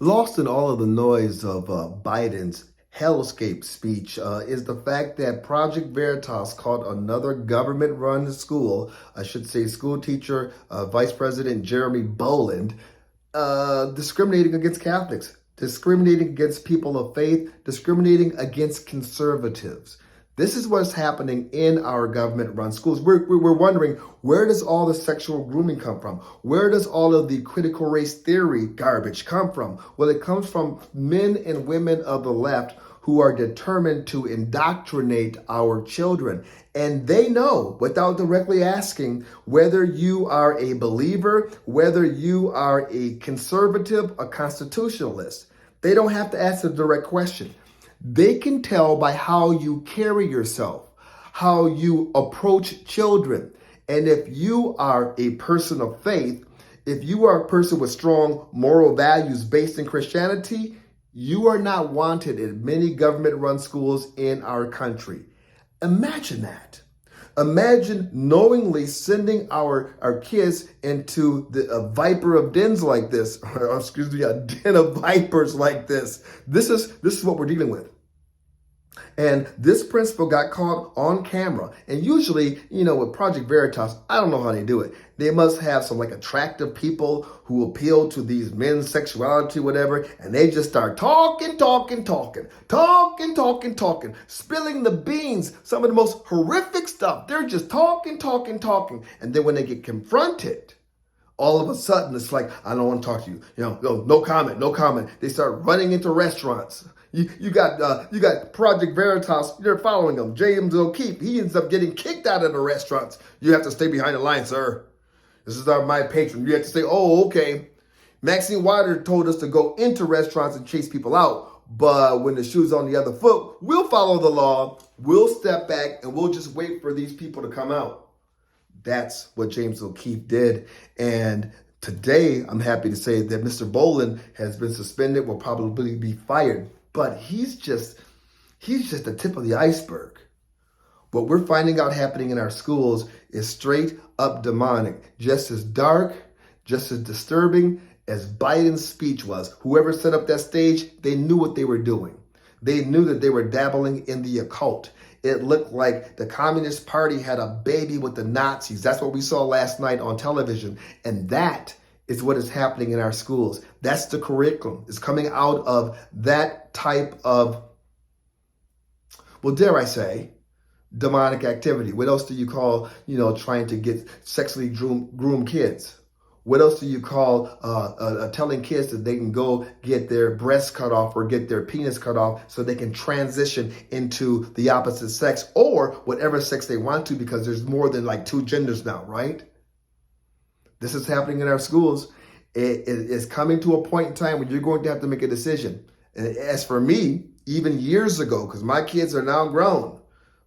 Lost in all of the noise of Biden's hellscape speech is the fact that Project Veritas caught another government-run school, I should say school teacher, Vice President Jeremy Boland, discriminating against Catholics, discriminating against people of faith, discriminating against conservatives. This is what's happening in our government-run schools. We're wondering, where does all the sexual grooming come from? Where does all of the critical race theory garbage come from? Well, it comes from men and women of the left who are determined to indoctrinate our children. And they know, without directly asking, whether you are a believer, whether you are a conservative, a constitutionalist. They don't have to ask a direct question. They can tell by how you carry yourself, how you approach children. And if you are a person of faith, if you are a person with strong moral values based in Christianity, you are not wanted in many government-run schools in our country. Imagine that. Imagine knowingly sending our kids into a viper of dens like this, or excuse me, a den of vipers like this. This is what we're dealing with. And this principal got caught on camera. And usually, with Project Veritas, I don't know how they do it. They must have some attractive people who appeal to these men's sexuality, whatever. And they just start talking, spilling the beans, some of the most horrific stuff. They're just talking. And then when they get confronted, all of a sudden, it's like, I don't want to talk to you. No comment. They start running into restaurants. You got Project Veritas. You're following them. James O'Keefe. He ends up getting kicked out of the restaurants. You have to stay behind the line, sir. This is my patron. You have to say, oh, okay. Maxine Waters told us to go into restaurants and chase people out. But when the shoe's on the other foot, we'll follow the law. We'll step back and we'll just wait for these people to come out. That's what James O'Keefe did. And today, I'm happy to say that Mr. Boland has been suspended, will probably be fired. But he's just the tip of the iceberg. What we're finding out happening in our schools is straight up demonic, just as dark, just as disturbing as Biden's speech was. Whoever set up that stage, they knew what they were doing. They knew that they were dabbling in the occult. It looked like the Communist Party had a baby with the Nazis. That's what we saw last night on television. And that is what is happening in our schools. That's the curriculum. It's coming out of that type of, well, dare I say, demonic activity. What else do you call, trying to get sexually groomed kids? What else do you call telling kids that they can go get their breasts cut off or get their penis cut off so they can transition into the opposite sex or whatever sex they want to, because there's more than two genders now, right? This is happening in our schools. It is coming to a point in time when you're going to have to make a decision. And as for me, even years ago, because my kids are now grown,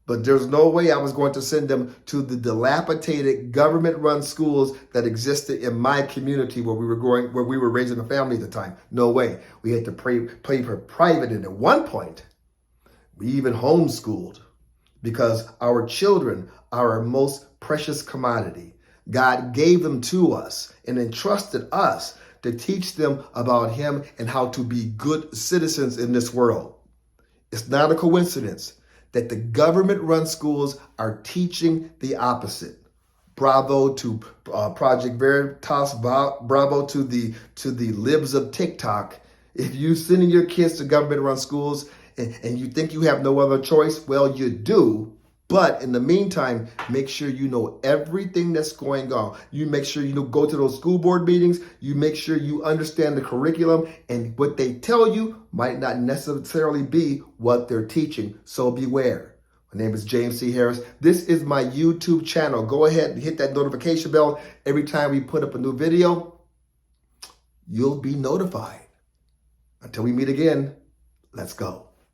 but there's no way I was going to send them to the dilapidated government-run schools that existed in my community where we were raising a family at the time. No way. We had to play for private, and at one point, we even homeschooled because our children are our most precious commodity. God gave them to us and entrusted us to teach them about Him and how to be good citizens in this world. It's not a coincidence that the government-run schools are teaching the opposite. Bravo to Project Veritas. Bravo to the libs of TikTok. If you're sending your kids to government-run schools and you think you have no other choice, well, you do. But in the meantime, make sure you know everything that's going on. You make sure you go to those school board meetings. You make sure you understand the curriculum, and what they tell you might not necessarily be what they're teaching. So beware. My name is James C. Harris. This is my YouTube channel. Go ahead and hit that notification bell. Every time we put up a new video, you'll be notified. Until we meet again, let's go.